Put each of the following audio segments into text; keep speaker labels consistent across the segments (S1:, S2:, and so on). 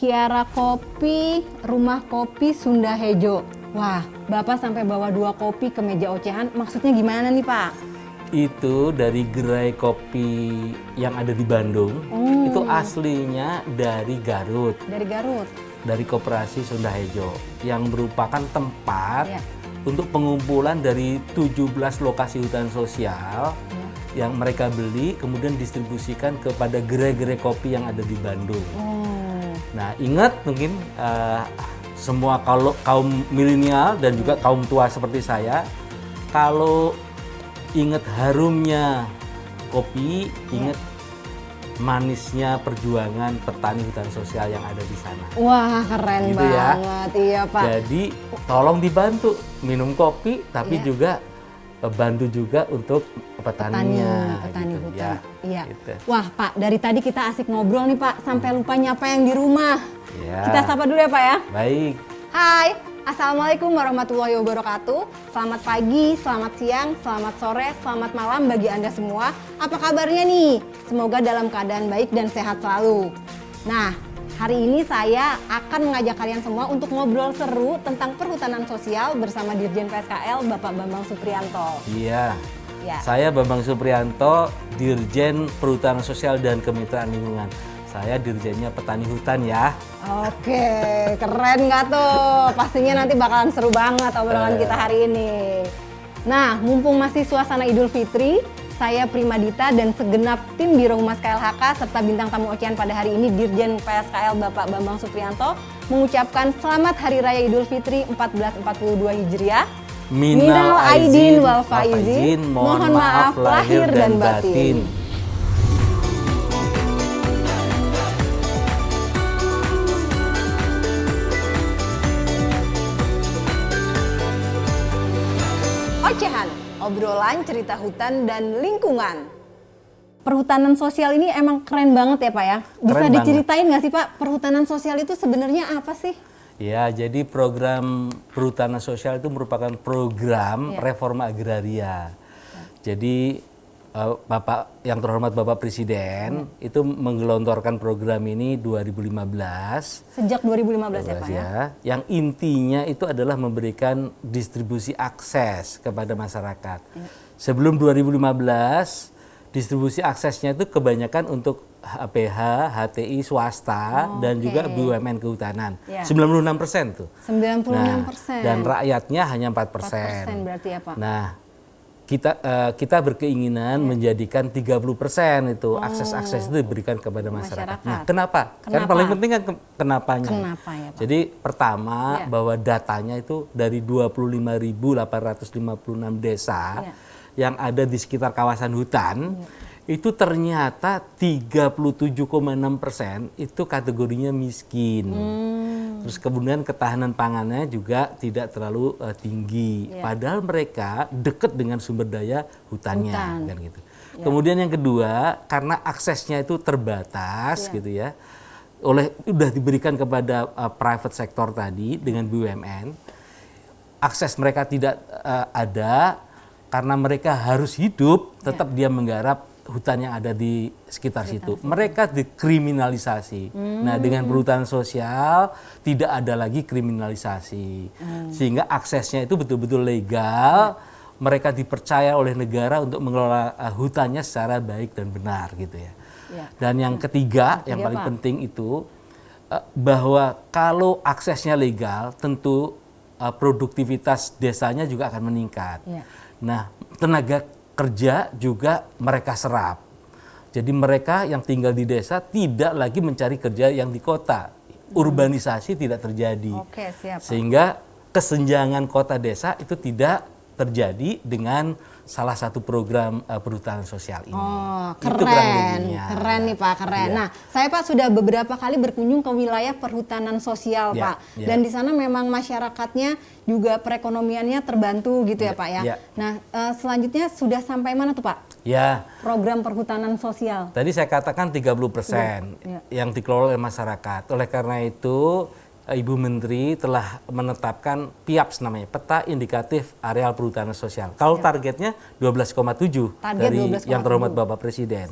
S1: Kiara Kopi, Rumah Kopi Sunda Hejo. Wah, Bapak sampai bawa 2 kopi ke meja ocehan, maksudnya gimana nih Pak?
S2: Itu dari gerai kopi yang ada di Bandung. Itu aslinya dari Garut.
S1: Dari Garut?
S2: Dari Koperasi Sunda Hejo, yang merupakan tempat
S1: Ya.
S2: untuk pengumpulan dari 17 lokasi hutan sosial yang mereka beli, kemudian distribusikan kepada gerai-gerai kopi yang ada di Bandung. Nah, ingat mungkin semua kalau kaum milenial dan juga kaum tua seperti saya, kalau ingat harumnya kopi, ingat manisnya perjuangan petani hutan sosial yang ada di sana.
S1: Wah, keren
S2: Gitu ya.
S1: banget, iya Pak.
S2: Jadi tolong dibantu minum kopi, tapi juga bantu juga untuk petaninya.
S1: petani
S2: gitu,
S1: hutan. Iya.
S2: gitu.
S1: Wah Pak, dari tadi kita asik ngobrol nih Pak, sampai lupa nyapa yang di rumah.
S2: Ya.
S1: Kita sapa dulu ya Pak ya.
S2: Baik.
S1: Hai, Assalamualaikum warahmatullahi wabarakatuh. Selamat pagi, selamat siang, selamat sore, selamat malam bagi Anda semua. Apa kabarnya nih? Semoga dalam keadaan baik dan sehat selalu. Nah, hari ini saya akan mengajak kalian semua untuk ngobrol seru tentang perhutanan sosial bersama Dirjen PSKL Bapak Bambang Suprianto.
S2: Iya.
S1: Ya.
S2: Saya Bambang Suprianto, Dirjen Perhutanan Sosial dan Kemitraan Lingkungan. Saya dirjennya petani hutan ya.
S1: Oke, keren nggak tuh? Pastinya nanti bakalan seru banget obrolan kita hari ini. Nah, mumpung masih suasana Idul Fitri, saya Primadita dan segenap tim Biro Humas KLHK serta bintang tamu ocehan pada hari ini Dirjen PSKL Bapak Bambang Suprianto mengucapkan Selamat Hari Raya Idul Fitri 1442 Hijriah. Minal aidin wal faizin, mohon maaf lahir dan batin. Ocehan, obrolan cerita hutan dan lingkungan. Perhutanan sosial ini emang keren banget ya Pak ya. Bisa
S2: Keren
S1: diceritain nggak sih Pak, perhutanan sosial itu sebenarnya apa sih?
S2: Ya, jadi program perhutanan sosial itu merupakan program reforma agraria. Jadi Bapak yang terhormat Bapak Presiden itu menggelontorkan program ini 2015.
S1: Sejak 2015 ya Pak ya?
S2: Yang intinya itu adalah memberikan distribusi akses kepada masyarakat. Sebelum 2015, distribusi aksesnya itu kebanyakan untuk HPH, HTI swasta dan juga BUMN kehutanan. 96% tuh.
S1: 96%.
S2: Nah, dan rakyatnya hanya
S1: 4%
S2: 4%.
S1: berarti ya Pak?
S2: Nah, kita berkeinginan menjadikan 30% itu akses-akses itu diberikan kepada masyarakat. Nah, kenapa? Kan paling penting kan kenapanya.
S1: Kenapa ya Pak?
S2: Jadi pertama bahwa datanya itu dari 25.856 desa yang ada di sekitar kawasan hutan, itu ternyata 37,6% itu kategorinya miskin. Terus kemudian ketahanan pangannya juga tidak terlalu tinggi. Padahal mereka dekat dengan sumber daya hutannya. Kan gitu. Kemudian yang kedua, karena aksesnya itu terbatas gitu ya, udah diberikan kepada private sector tadi dengan BUMN, akses mereka tidak ada karena mereka harus hidup, tetap dia menggarap hutan yang ada di sekitar situ. Mereka dikriminalisasi. Nah, dengan perhutanan sosial tidak ada lagi kriminalisasi. Sehingga aksesnya itu betul-betul legal. Mereka dipercaya oleh negara untuk mengelola hutannya secara baik dan benar gitu ya. Dan yang ketiga, yang paling penting itu bahwa kalau aksesnya legal, tentu produktivitas desanya juga akan meningkat. Nah, tenaga kerja juga mereka serap. Jadi mereka yang tinggal di desa tidak lagi mencari kerja yang di kota. Urbanisasi tidak terjadi.
S1: Oke, siap.
S2: Sehingga kesenjangan kota desa itu tidak terjadi dengan salah satu program perhutanan sosial ini.
S1: Oh,
S2: Itu kurang
S1: keren.
S2: lebihnya.
S1: Keren nih Pak, keren. Nah, saya Pak sudah beberapa kali berkunjung ke wilayah perhutanan sosial Pak. Dan di sana memang masyarakatnya juga perekonomiannya terbantu gitu ya Pak ya. Nah, selanjutnya sudah sampai mana tuh Pak?
S2: Ya.
S1: Program perhutanan sosial.
S2: Tadi saya katakan 30% yang dikelola oleh masyarakat. Oleh karena itu, Ibu Menteri telah menetapkan PIAPS namanya, Peta Indikatif Areal Perhutanan Sosial. Kalau targetnya 12,7 dari 12,7. Yang terhormat Bapak Presiden.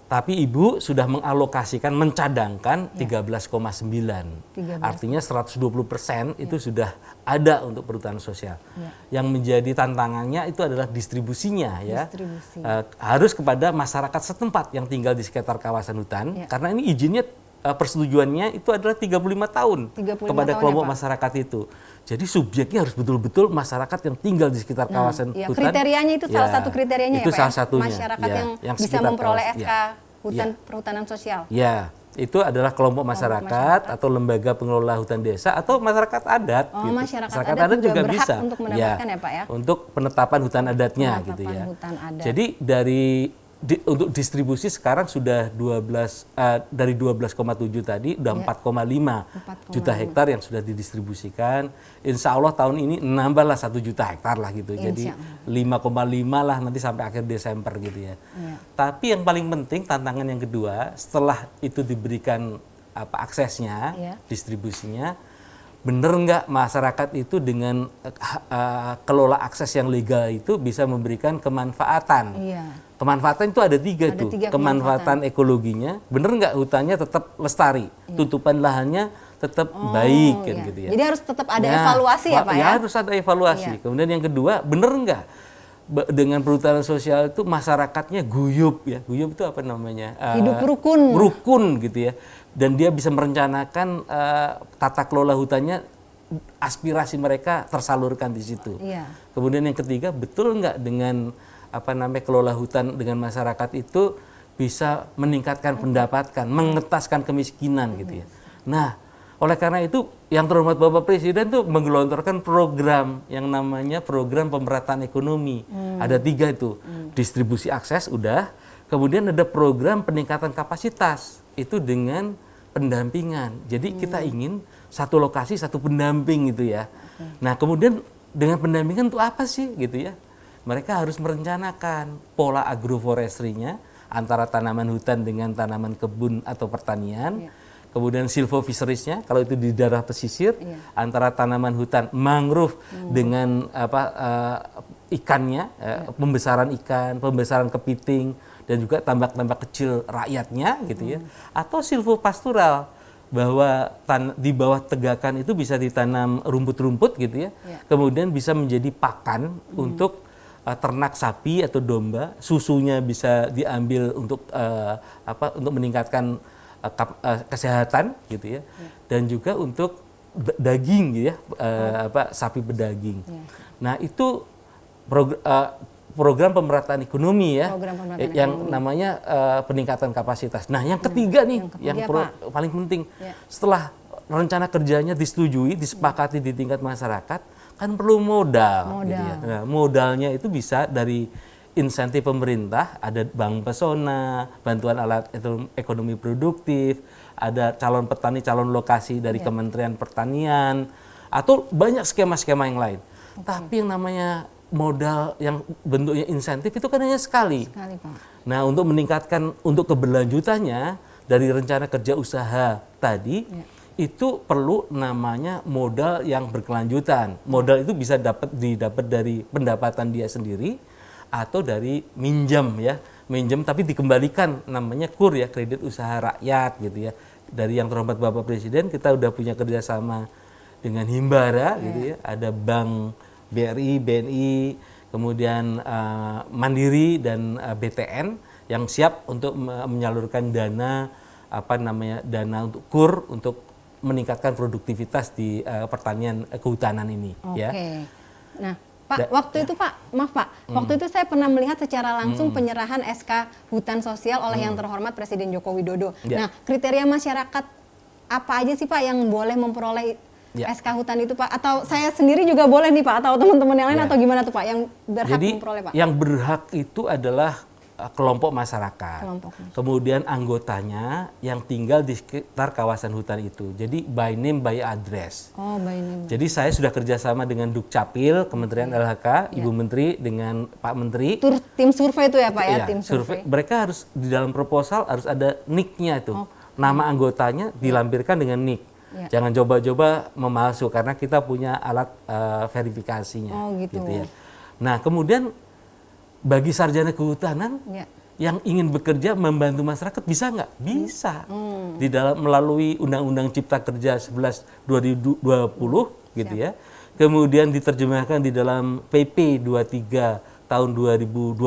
S2: Tapi Ibu sudah mengalokasikan, mencadangkan 13,9. Artinya 120% itu sudah ada untuk perhutanan sosial. Yang menjadi tantangannya itu adalah distribusinya ya. Harus kepada masyarakat setempat yang tinggal di sekitar kawasan hutan. Karena ini izinnya persetujuannya itu adalah 35 tahun
S1: 35
S2: kepada
S1: tahun
S2: kelompok
S1: ya, Pak?
S2: masyarakat itu. Jadi subjeknya harus betul-betul masyarakat yang tinggal di sekitar kawasan hutan.
S1: Kriterianya itu salah satu kriterianya
S2: itu
S1: ya Pak
S2: salah
S1: ya?
S2: satunya.
S1: Masyarakat yang bisa
S2: sekitar
S1: memperoleh
S2: kawasan.
S1: SK hutan perhutanan sosial.
S2: Ya, itu adalah kelompok masyarakat atau lembaga pengelola hutan desa atau masyarakat adat.
S1: Oh,
S2: gitu.
S1: masyarakat adat juga berhak
S2: bisa
S1: untuk mendapatkan ya Pak ya?
S2: Untuk penetapan hutan adatnya gitu ya.
S1: Hutan adat.
S2: Jadi untuk distribusi sekarang sudah dari 12,7 tadi udah 4,5 juta hektar yang sudah didistribusikan. Insya Allah tahun ini nambahlah 1 juta hektar lah gitu. Jadi 5,5 lah nanti sampai akhir Desember gitu ya. Tapi yang paling penting tantangan yang kedua, setelah itu diberikan aksesnya, distribusinya, bener nggak masyarakat itu dengan kelola akses yang legal itu bisa memberikan kemanfaatan. Kemanfaatan itu ada tiga tuh. Kemanfaatan ekologinya, bener nggak hutannya tetap lestari, tutupan lahannya tetap baik kan gitu ya.
S1: Jadi harus tetap ada evaluasi ya Pak ya?
S2: Ya harus ada evaluasi. Kemudian yang kedua, bener nggak dengan perhutanan sosial itu masyarakatnya guyup ya. Guyup itu apa namanya?
S1: Hidup rukun.
S2: Rukun gitu ya. Dan dia bisa merencanakan tata kelola hutannya, aspirasi mereka tersalurkan di situ. Kemudian yang ketiga, betul nggak dengan kelola hutan dengan masyarakat itu bisa meningkatkan pendapatan, mengetaskan kemiskinan gitu ya. Nah, oleh karena itu yang terhormat Bapak Presiden tuh menggelontorkan program yang namanya program pemerataan ekonomi. Ada 3 itu, distribusi akses udah, kemudian ada program peningkatan kapasitas itu dengan pendampingan. Jadi kita ingin satu lokasi satu pendamping gitu ya. Nah kemudian dengan pendampingan itu apa sih gitu ya? Mereka harus merencanakan pola agroforestry-nya antara tanaman hutan dengan tanaman kebun atau pertanian. Kemudian silvofisheries-nya kalau itu di daerah pesisir, antara tanaman hutan mangrove dengan ikannya, pembesaran ikan, pembesaran kepiting, dan juga tambak-tambak kecil rakyatnya gitu ya. Atau silvopastoral, bahwa di bawah tegakan itu bisa ditanam rumput-rumput gitu ya. Kemudian bisa menjadi pakan untuk ternak sapi atau domba, susunya bisa diambil untuk untuk meningkatkan kesehatan gitu ya. Dan juga untuk daging gitu ya, sapi berdaging. Nah, itu program pemerataan ekonomi ya, yang namanya peningkatan kapasitas. Nah, yang ketiga nih, yang paling penting, setelah rencana kerjanya disetujui, disepakati di tingkat masyarakat, kan perlu modal. Gitu ya. Nah, modalnya itu bisa dari insentif pemerintah, ada Bank Pesona, bantuan alat ekonomi produktif, ada calon petani, calon lokasi dari Kementerian Pertanian, atau banyak skema-skema yang lain. Tapi yang namanya modal yang bentuknya insentif itu kan hanya sekali. Pak. Nah, untuk meningkatkan, untuk keberlanjutannya dari rencana kerja usaha tadi, itu perlu namanya modal yang berkelanjutan. Modal itu bisa didapat dari pendapatan dia sendiri atau dari minjam ya. Minjam tapi dikembalikan, namanya KUR ya, kredit usaha rakyat gitu ya. Dari yang terhormat Bapak Presiden kita udah punya kerjasama dengan Himbara gitu ya. Ada Bank BRI, BNI, kemudian Mandiri dan BTN yang siap untuk menyalurkan dana dana untuk KUR untuk meningkatkan produktivitas di pertanian kehutanan ini. Ya.
S1: Nah, Pak, waktu itu Pak, maaf Pak, waktu itu saya pernah melihat secara langsung penyerahan SK hutan sosial oleh yang terhormat Presiden Joko Widodo. Nah, kriteria masyarakat apa aja sih Pak yang boleh memperoleh SK hutan itu Pak? Atau saya sendiri juga boleh nih Pak, atau teman-teman yang lain atau gimana tuh Pak yang berhak memperoleh Pak?
S2: Yang berhak itu adalah kelompok masyarakat. Kemudian anggotanya yang tinggal di sekitar kawasan hutan itu. Jadi by name by address.
S1: Oh, by name.
S2: Jadi saya sudah kerjasama dengan Dukcapil, Kementerian LHK, Ibu Menteri dengan Pak Menteri.
S1: Tim survei itu ya Pak ya? Tim
S2: survei. Mereka harus di dalam proposal harus ada NIK-nya itu. Nama anggotanya dilampirkan dengan NIK. Jangan coba-coba memalsu karena kita punya alat verifikasinya.
S1: Oh gitu.
S2: Ya. Nah kemudian bagi sarjana kehutanan yang ingin bekerja membantu masyarakat bisa nggak? Bisa. Di dalam melalui Undang-Undang Cipta Kerja 11 2020 gitu ya. Kemudian diterjemahkan di dalam PP 23 tahun 2021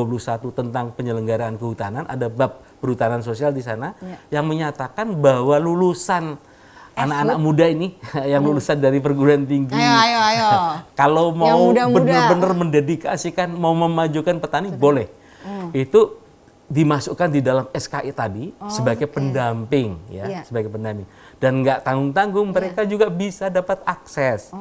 S2: tentang penyelenggaraan kehutanan, ada bab perhutanan sosial di sana yang menyatakan bahwa lulusan anak-anak muda ini yang lulusan dari perguruan tinggi,
S1: ayo.
S2: kalau mau
S1: muda-muda.
S2: benar-benar mendedikasikan, mau memajukan petani, boleh. Itu dimasukkan di dalam SKI tadi sebagai pendamping, ya, sebagai pendamping. Dan nggak tanggung-tanggung, mereka juga bisa dapat akses,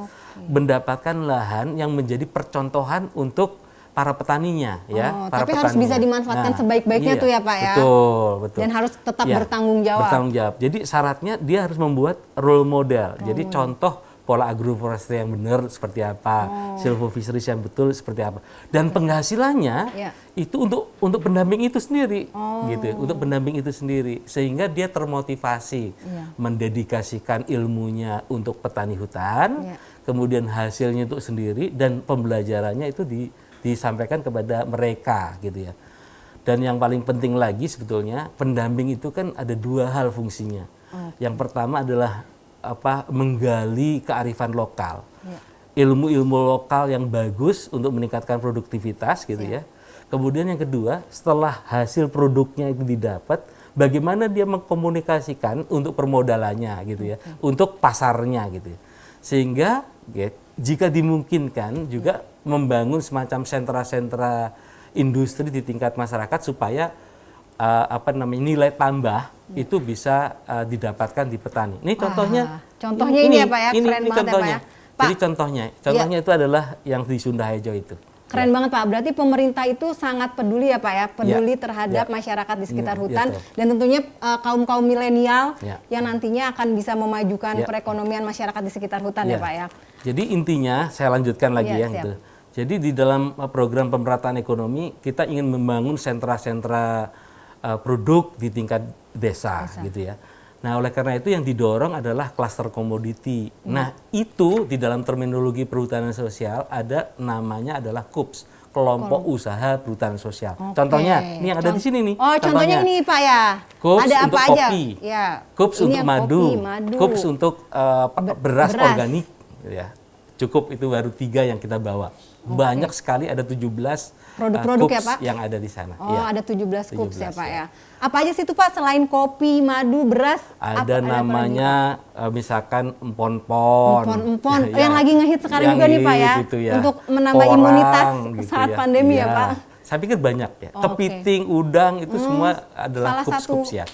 S2: mendapatkan lahan yang menjadi percontohan untuk para petaninya, ya. Para
S1: tapi harus bisa dimanfaatkan sebaik-baiknya tuh ya Pak ya.
S2: Betul.
S1: Dan harus tetap bertanggung jawab.
S2: Bertanggung jawab. Jadi syaratnya dia harus membuat role model. Jadi contoh pola agroforestry yang benar seperti apa, silvofisheries yang betul seperti apa, dan penghasilannya itu untuk pendamping itu sendiri, gitu, untuk pendamping itu sendiri, sehingga dia termotivasi mendedikasikan ilmunya untuk petani hutan, kemudian hasilnya itu sendiri dan pembelajarannya itu disampaikan kepada mereka, gitu ya. Dan yang paling penting lagi sebetulnya pendamping itu kan ada dua hal fungsinya. Yang pertama adalah menggali kearifan lokal, ilmu-ilmu lokal yang bagus untuk meningkatkan produktivitas, gitu ya. Kemudian yang kedua, setelah hasil produknya itu didapat, bagaimana dia mengkomunikasikan untuk permodalannya, gitu ya, untuk pasarnya, gitu ya. Sehingga jika dimungkinkan juga membangun semacam sentra-sentra industri di tingkat masyarakat supaya nilai tambah itu bisa didapatkan di petani. Ini contohnya.
S1: Contohnya ini ya Pak ya, keren banget
S2: contohnya.
S1: ya Pak ya.
S2: Jadi contohnya itu adalah yang di Sunda Hejo itu.
S1: Keren banget Pak, berarti pemerintah itu sangat peduli ya Pak ya, peduli terhadap masyarakat di sekitar hutan, dan tentunya kaum-kaum milenial yang nantinya akan bisa memajukan perekonomian masyarakat di sekitar hutan ya Pak ya.
S2: Jadi intinya, saya lanjutkan lagi gitu. Jadi di dalam program pemerataan ekonomi, kita ingin membangun sentra-sentra produk di tingkat desa, gitu ya. Nah, oleh karena itu yang didorong adalah cluster komoditi. Nah, itu di dalam terminologi perhutanan sosial ada namanya adalah KUPS, kelompok usaha perhutanan sosial. Contohnya, ini yang ada di sini nih.
S1: Contohnya ini Pak ya.
S2: KUPS
S1: ada
S2: untuk
S1: apa
S2: kopi,
S1: aja?
S2: KUPS untuk madu, KUPS untuk beras organik, ya. Cukup itu baru 3 yang kita bawa. Banyak sekali, ada 17
S1: produk-produk
S2: KUPS
S1: ya Pak?
S2: yang ada di sana.
S1: Ada 17 KUPS ya Pak ya. Apa aja sih itu Pak selain kopi, madu, beras?
S2: Ada namanya misalkan empon-empon.
S1: Empon-empon, yang lagi ngehit sekarang juga nih Pak ya,
S2: gitu ya.
S1: untuk menambah imunitas
S2: gitu
S1: saat pandemi ya Pak.
S2: Saya pikir banyak ya. Kepiting, udang itu semua adalah KUPS ya.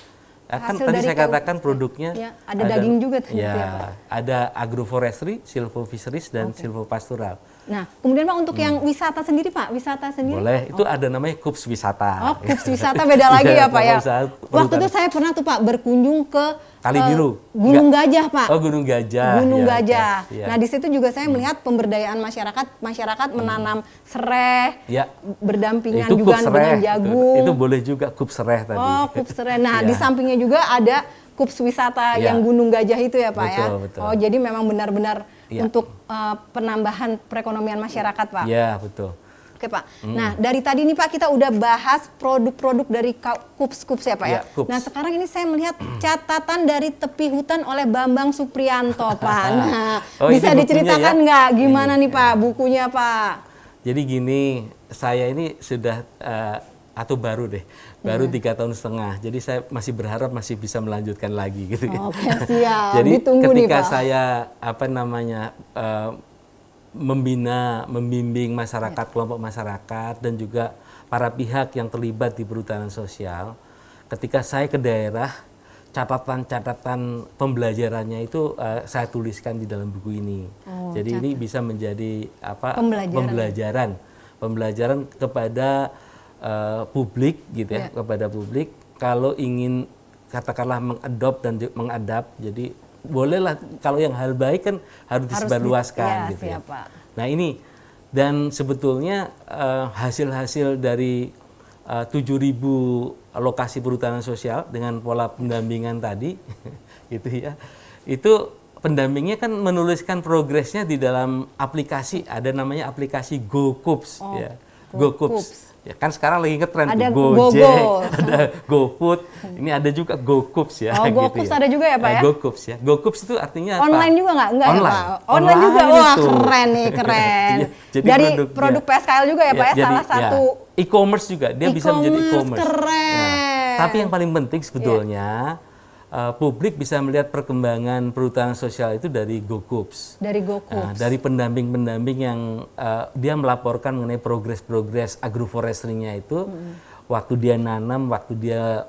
S2: Kan tadi saya katakan produknya
S1: ada daging juga tadi
S2: ya,
S1: ya Pak.
S2: Ada agroforestry, silvofisheries dan silvopastoral.
S1: Nah, kemudian Pak untuk yang wisata sendiri Pak, wisata sendiri?
S2: Boleh, itu ada namanya KUPS wisata.
S1: KUPS wisata beda lagi ya Pak ya. Waktu itu saya pernah tuh Pak berkunjung ke
S2: Kali Biru.
S1: Gunung Gajah Pak.
S2: Gunung Gajah.
S1: Gunung Gajah. Nah, di situ juga saya melihat pemberdayaan masyarakat menanam sereh, berdampingan juga dengan jagung.
S2: Itu boleh juga KUPS sereh tadi.
S1: KUPS sereh. Nah, di sampingnya juga ada KUPS wisata yang Gunung Gajah itu ya Pak ya.
S2: Betul.
S1: Jadi memang benar-benar untuk penambahan perekonomian masyarakat Pak.
S2: Iya, betul.
S1: Oke Pak. Nah, dari tadi nih Pak kita udah bahas produk-produk dari KUPS ya Pak ya. Nah, sekarang ini saya melihat catatan dari tepi hutan oleh Bambang Suprianto Pak. Nah, bisa diceritakan nggak gimana nih Pak bukunya Pak?
S2: Jadi gini, saya ini sudah atau baru 3,5 tahun. Jadi saya masih berharap masih bisa melanjutkan lagi gitu.
S1: Oke, siap.
S2: Jadi
S1: ditunggu
S2: ketika
S1: nih, Pak.
S2: saya membimbing masyarakat, kelompok masyarakat dan juga para pihak yang terlibat di perhutanan sosial, ketika saya ke daerah, catatan-catatan pembelajarannya itu saya tuliskan di dalam buku ini. Jadi ini bisa menjadi pembelajaran kepada publik gitu ya, kepada publik kalau ingin katakanlah mengadap. Jadi bolehlah kalau yang hal baik kan harus disebarluaskan gitu ya. Nah ini dan sebetulnya hasil-hasil dari 7.000 lokasi perhutanan sosial dengan pola pendampingan tadi gitu ya. Itu pendampingnya kan menuliskan progresnya di dalam aplikasi, ada namanya aplikasi GoKUPS ya. GoCoops. Ya kan sekarang lagi ngetren
S1: Ada
S2: tuh Gojek,
S1: GoGo.
S2: ada GoFood, ini ada juga GoCoops ya.
S1: Oh, GoCoops ada juga ya, Pak ya?
S2: GoCoops ya. GoCoops itu artinya apa?
S1: Online juga nggak? Enggak
S2: Online.
S1: ya Pak? Online juga, wah
S2: itu.
S1: keren nih, keren.
S2: Iya, jadi
S1: Dari
S2: produknya-
S1: produk PSKL juga ya Pak ya,
S2: jadi,
S1: salah satu
S2: e-commerce juga, dia bisa menjadi e-commerce.
S1: Keren.
S2: Ya. Tapi yang paling penting sebetulnya publik bisa melihat perkembangan perhutanan sosial itu dari GoCoops.
S1: Dari GoCoops.
S2: Dari pendamping-pendamping yang dia melaporkan mengenai progres-progres agroforestry-nya itu, waktu dia nanam, waktu dia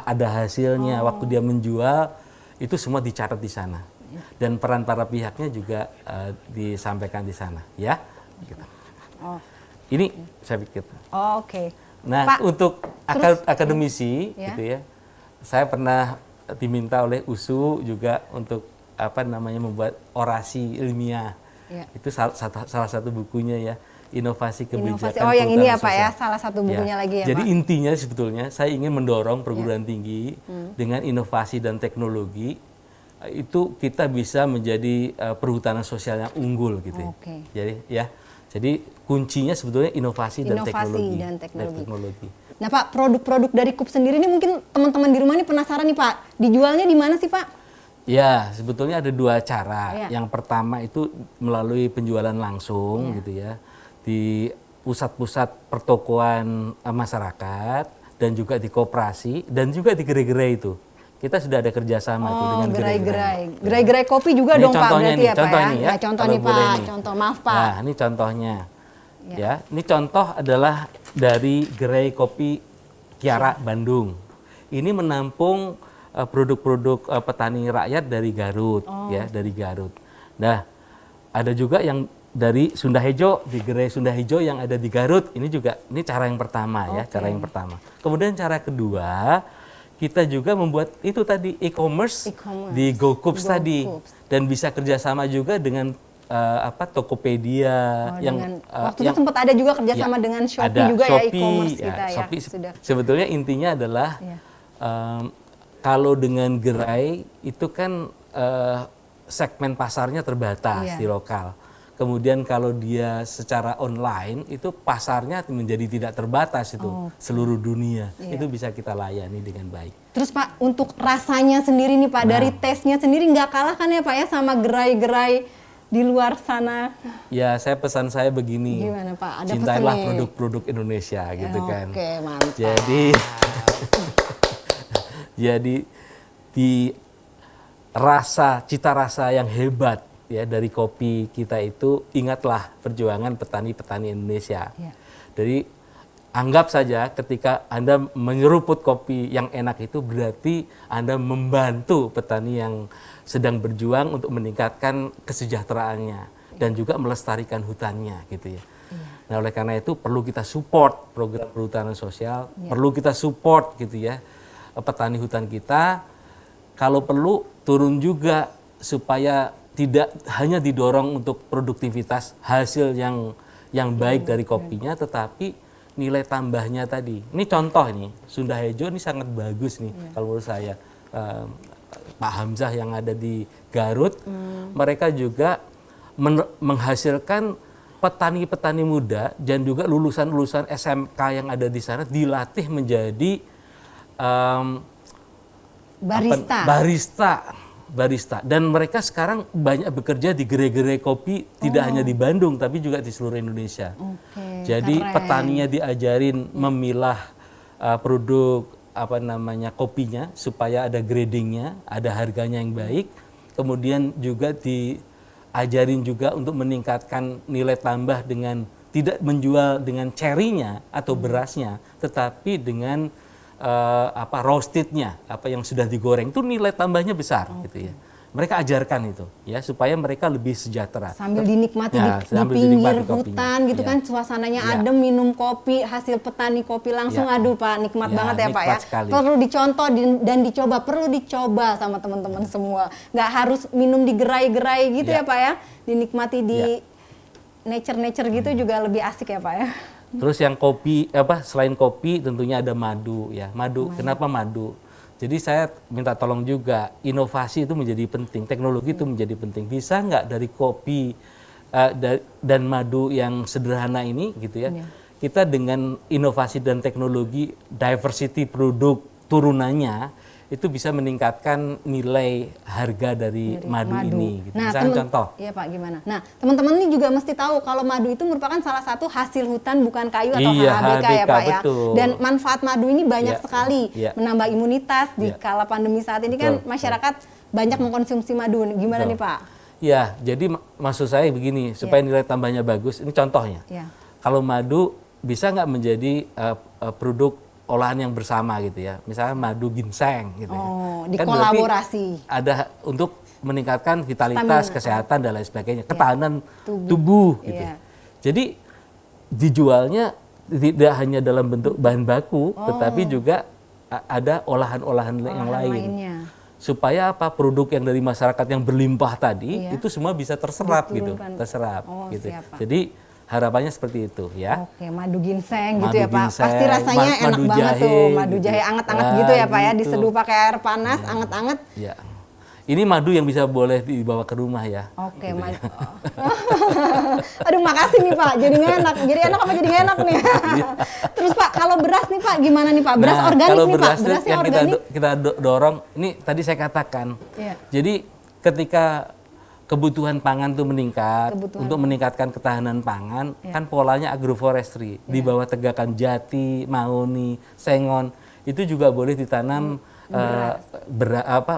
S2: ada hasilnya, waktu dia menjual, itu semua dicatat di sana. Dan peran para pihaknya juga disampaikan di sana, ya. Gitu.
S1: Oh.
S2: Ini saya pikir.
S1: Oh, oke.
S2: Nah,
S1: Pak,
S2: untuk
S1: terus-
S2: akademisi,
S1: Ya.
S2: gitu ya, saya pernah diminta oleh USU juga untuk membuat orasi ilmiah.
S1: Ya.
S2: Itu salah satu bukunya ya, inovasi kebijakan.
S1: Inovasi. Oh, yang ini ya
S2: perhutanan
S1: Pak ya,
S2: sosial.
S1: salah satu bukunya lagi ya
S2: Jadi
S1: Pak.
S2: intinya sebetulnya saya ingin mendorong perguruan tinggi dengan inovasi dan teknologi itu kita bisa menjadi perhutanan sosial yang unggul gitu. Ya.
S1: Oke.
S2: Jadi kuncinya sebetulnya inovasi dan
S1: Inovasi
S2: teknologi.
S1: dan teknologi. Nah Pak, produk-produk dari KUP sendiri ini mungkin teman-teman di rumah ini penasaran nih Pak, dijualnya di mana sih Pak?
S2: Ya, sebetulnya ada dua cara.
S1: Ya.
S2: Yang pertama itu melalui penjualan langsung gitu ya, di pusat-pusat pertokoan masyarakat dan juga di koperasi dan juga di gerai-gerai itu. Kita sudah ada kerjasama itu dengan
S1: gerai-gerai. Gerai-gerai kopi juga
S2: Ini
S1: dong Pak
S2: contohnya
S1: berarti
S2: nih,
S1: ya Pak
S2: contoh
S1: ya?
S2: ini ya,
S1: Contoh
S2: kalau
S1: nih
S2: boleh
S1: Pak,
S2: nih.
S1: contoh maaf Pak.
S2: Nah, ini contohnya. Ya, ini contoh adalah dari gerai kopi Kiara Bandung. Ini menampung produk-produk petani rakyat dari Garut, ya, dari Garut. Nah, ada juga yang dari Sunda Hejo, di gerai Sunda Hejo yang ada di Garut. Ini cara yang pertama ya, cara yang pertama. Kemudian cara kedua, kita juga membuat itu tadi e-commerce di GoCoops tadi, dan bisa kerjasama juga dengan Tokopedia
S1: Waktu itu sempat ada juga kerjasama dengan Shopee
S2: ada
S1: juga
S2: Shopee,
S1: ya e-commerce kita ya.
S2: Shopee
S1: Sudah.
S2: sebetulnya intinya adalah kalau dengan gerai itu kan segmen pasarnya terbatas di lokal. Kemudian kalau dia secara online itu pasarnya menjadi tidak terbatas itu seluruh dunia. Itu bisa kita layani dengan baik.
S1: Terus Pak, untuk rasanya sendiri nih Pak, dari taste-nya sendiri nggak kalah kan ya Pak ya sama gerai-gerai di luar sana?
S2: Ya, pesan saya begini.
S1: Gimana Pak? Ada
S2: cintailah
S1: pesannya?
S2: produk-produk Indonesia gitu kan.
S1: Oke, mantap.
S2: Jadi di cita rasa yang hebat ya dari kopi kita itu, ingatlah perjuangan petani-petani Indonesia.
S1: Ya.
S2: Jadi anggap saja ketika Anda menyeruput kopi yang enak itu berarti Anda membantu petani yang sedang berjuang untuk meningkatkan kesejahteraannya dan juga melestarikan hutannya gitu ya. Nah, oleh karena itu perlu kita support program perhutanan sosial, perlu kita support gitu ya petani hutan kita. Kalau perlu turun juga supaya tidak hanya didorong untuk produktivitas hasil yang baik dari kopinya, tetapi nilai tambahnya tadi. Ini contoh nih, Sunda Hejo ini sangat bagus nih kalau menurut saya. Pak Hamzah yang ada di Garut, mereka juga menghasilkan petani-petani muda dan juga lulusan-lulusan SMK yang ada di sana dilatih menjadi barista. Dan mereka sekarang banyak bekerja di gerai-gerai kopi, tidak hanya di Bandung tapi juga di seluruh Indonesia. Jadi
S1: keren.
S2: petaninya diajarin memilah produk kopinya supaya ada gradingnya, ada harganya yang baik. Kemudian juga diajarin juga untuk meningkatkan nilai tambah dengan tidak menjual dengan cerinya atau berasnya, tetapi dengan roastednya, yang sudah digoreng itu nilai tambahnya besar gitu ya. Mereka ajarkan itu ya supaya mereka lebih sejahtera.
S1: Sambil dinikmati di pinggir hutan gitu kan, suasananya adem, minum kopi hasil petani kopi langsung, aduh Pak, nikmat banget ya Pak ya.
S2: Sekali.
S1: Perlu dicontoh dan perlu dicoba sama teman-teman semua. Nggak harus minum di gerai-gerai gitu ya Pak ya, dinikmati di nature gitu juga lebih asik ya Pak ya.
S2: Terus yang kopi selain kopi tentunya ada madu ya. Madu. Kenapa madu? Jadi saya minta tolong juga, inovasi itu menjadi penting, teknologi itu menjadi penting. Bisa nggak dari kopi dan madu yang sederhana ini gitu ya, kita dengan inovasi dan teknologi, diversity produk turunannya, itu bisa meningkatkan nilai harga dari madu ini. Gitu.
S1: Nah,
S2: misalnya contoh.
S1: Iya Pak, gimana? Nah, teman-teman ini juga mesti tahu kalau madu itu merupakan salah satu hasil hutan bukan kayu atau
S2: Iya,
S1: HBK ya Pak
S2: betul.
S1: ya. Dan manfaat madu ini banyak
S2: Iya,
S1: sekali,
S2: iya.
S1: menambah imunitas di
S2: Iya.
S1: kala pandemi saat ini kan
S2: Betul,
S1: masyarakat banyak mengkonsumsi madu. Gimana
S2: Betul.
S1: nih Pak?
S2: Ya, jadi maksud saya begini, supaya nilai tambahnya bagus, ini contohnya.
S1: Iya.
S2: Kalau madu bisa nggak menjadi produk olahan yang bersama gitu ya, misalnya madu ginseng gitu
S1: Oh,
S2: ya.
S1: dikolaborasi.
S2: Ada untuk meningkatkan vitalitas,
S1: Stamina.
S2: kesehatan dan lain sebagainya, ketahanan tubuh gitu.
S1: Iya.
S2: Jadi dijualnya tidak hanya dalam bentuk bahan baku, tetapi juga ada olahan-olahan yang lain.
S1: Lainnya.
S2: Supaya apa, produk yang dari masyarakat yang berlimpah tadi
S1: Iya.
S2: itu semua bisa terserap gitu,
S1: Diturunkan.
S2: terserap
S1: Oh,
S2: gitu.
S1: siap, Pak.
S2: Jadi harapannya seperti itu ya.
S1: Oke, madu ginseng
S2: Madu
S1: gitu ya Pak.
S2: ginseng,
S1: Pasti rasanya
S2: madu
S1: enak banget
S2: jahe
S1: tuh. Madu
S2: gitu.
S1: jahe anget-anget
S2: Nah,
S1: gitu ya Pak ya.
S2: gitu.
S1: Diseduh pakai air panas, anget-anget.
S2: Ya. Ini madu yang bisa boleh dibawa ke rumah ya.
S1: Oke,
S2: Gitu
S1: madu. Aduh, makasih nih Pak. Jadi nggak enak. Jadi enak apa jadi nggak enak nih? Terus Pak, kalau beras nih Pak, gimana nih Pak? Beras
S2: Nah,
S1: organik
S2: kalau
S1: nih Pak.
S2: beras tuh
S1: Berasnya
S2: yang
S1: organik.
S2: kita dorong, ini tadi saya katakan.
S1: Iya.
S2: Jadi ketika kebutuhan pangan tuh meningkat,
S1: Kebutuhan.
S2: untuk meningkatkan ketahanan pangan,
S1: Iya.
S2: kan polanya agroforestry. Di bawah tegakan jati, mahoni, sengon, itu juga boleh ditanam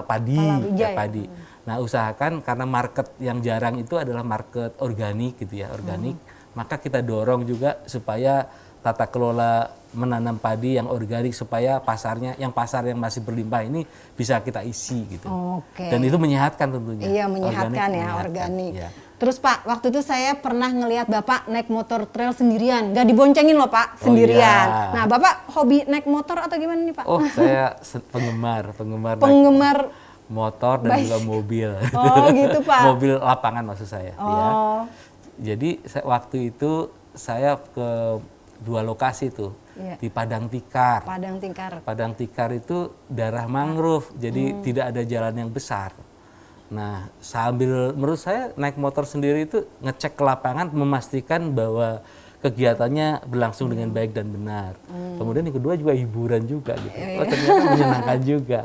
S2: padi,
S1: Palawija ya?
S2: padi. Nah, usahakan karena market yang jarang itu adalah market organik gitu ya, organik. Maka kita dorong juga supaya tata kelola menanam padi yang organik supaya pasar yang masih berlimpah ini bisa kita isi gitu.
S1: Oke.
S2: Dan itu menyehatkan tentunya.
S1: Iya, menyehatkan ya,
S2: menyehatkan,
S1: organik.
S2: ya.
S1: Terus Pak, waktu itu saya pernah ngelihat Bapak naik motor trail sendirian. Nggak diboncengin loh Pak, sendirian.
S2: iya.
S1: Nah, Bapak hobi naik motor atau gimana nih Pak?
S2: Oh, saya penggemar naik
S1: Penggemar.
S2: motor dan juga mobil.
S1: Oh, gitu Pak.
S2: Mobil lapangan maksud saya. Ya.
S1: Oh,
S2: Jadi waktu itu saya ke 2 lokasi tuh.
S1: Iya.
S2: Di Padang Tikar.
S1: Padang Tingkar.
S2: Padang Tikar itu daerah mangrove, jadi tidak ada jalan yang besar. Nah, sambil menurut saya naik motor sendiri itu ngecek ke lapangan, memastikan bahwa kegiatannya berlangsung dengan baik dan benar. Kemudian yang kedua juga hiburan juga gitu. Oh, ternyata menyenangkan juga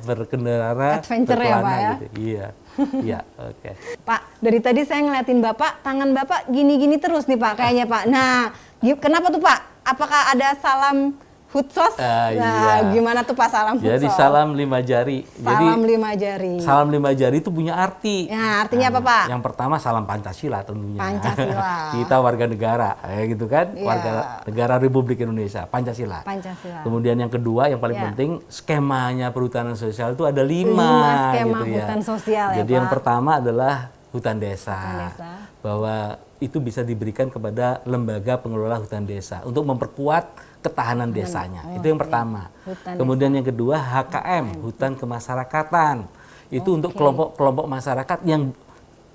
S2: berkendara,
S1: Adventure ya, Pak, ya?
S2: gitu. Iya. Iya, oke.
S1: Pak, dari tadi saya ngeliatin Bapak, tangan Bapak gini-gini terus nih Pak, kayaknya Pak. Nah, kenapa tuh Pak? Apakah ada salam hutsos? Nah,
S2: Iya.
S1: gimana tuh Pak salam hutsos?
S2: Jadi salam 5 jari.
S1: Salam 5 jari.
S2: Salam 5 jari itu punya arti.
S1: Ya, artinya apa Pak?
S2: Yang pertama salam Pancasila tentunya.
S1: Pancasila.
S2: Kita warga negara, gitu kan?
S1: Iya.
S2: Warga negara Republik Indonesia, Pancasila.
S1: Pancasila.
S2: Kemudian yang kedua, yang paling
S1: Ya.
S2: penting, skemanya perhutanan sosial itu ada 5.
S1: 5 skema
S2: gitu ya.
S1: hutan sosial ya,
S2: Jadi
S1: Pak.
S2: yang pertama adalah hutan desa.
S1: Hutan desa.
S2: Bahwa itu bisa diberikan kepada lembaga pengelola hutan desa untuk memperkuat ketahanan desanya. Itu yang pertama.
S1: Hutan
S2: Kemudian yang kedua HKM, hutan kemasyarakatan. Itu untuk kelompok-kelompok masyarakat yang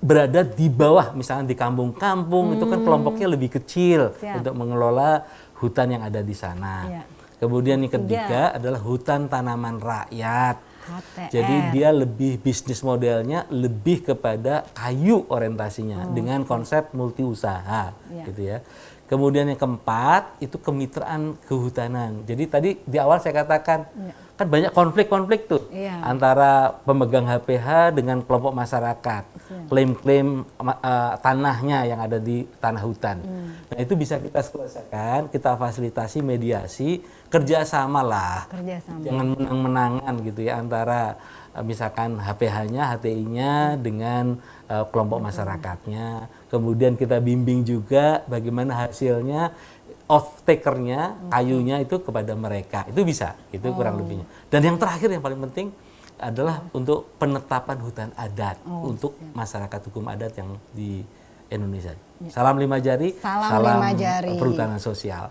S2: berada di bawah, misalnya di kampung-kampung, itu kan kelompoknya lebih kecil
S1: Siap.
S2: untuk mengelola hutan yang ada di sana.
S1: Iya.
S2: Kemudian yang ketiga adalah hutan tanaman rakyat.
S1: HTR.
S2: Jadi dia lebih bisnis modelnya lebih kepada kayu orientasinya dengan konsep multi usaha,
S1: Iya.
S2: gitu ya. Kemudian yang keempat itu kemitraan kehutanan. Jadi tadi di awal saya katakan kan banyak konflik-konflik tuh
S1: Iya.
S2: antara pemegang HPH dengan kelompok masyarakat, klaim-klaim tanahnya yang ada di tanah hutan. Nah itu bisa kita selesaikan, kita fasilitasi mediasi, kerjasama lah.
S1: Kerjasama.
S2: Jangan menang-menangan gitu ya antara misalkan HPH-nya, HTI-nya dengan kelompok masyarakatnya. Kemudian kita bimbing juga bagaimana hasilnya off takernya, kayunya itu kepada mereka. Itu bisa, itu kurang lebihnya. Dan yang terakhir yang paling penting adalah untuk penetapan hutan adat untuk masyarakat hukum adat yang di Indonesia. Salam 5 jari,
S1: Salam 5 jari.
S2: perhutanan sosial.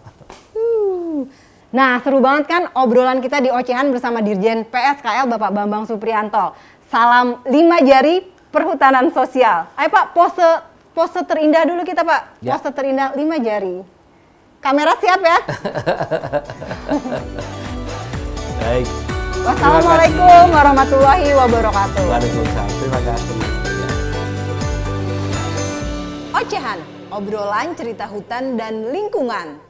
S1: Nah, seru banget kan obrolan kita di Ocehan bersama Dirjen PSKL Bapak Bambang Supriyanto. Salam 5 jari perhutanan sosial. Ayo Pak, pose terindah dulu kita Pak.
S2: Ya.
S1: Pose terindah 5 jari. Kamera siap ya?
S2: Baik.
S1: Wassalamualaikum warahmatullahi wabarakatuh.
S2: Waalaikumsalam. Terima kasih. Ya.
S1: Ocehan obrolan cerita hutan dan lingkungan.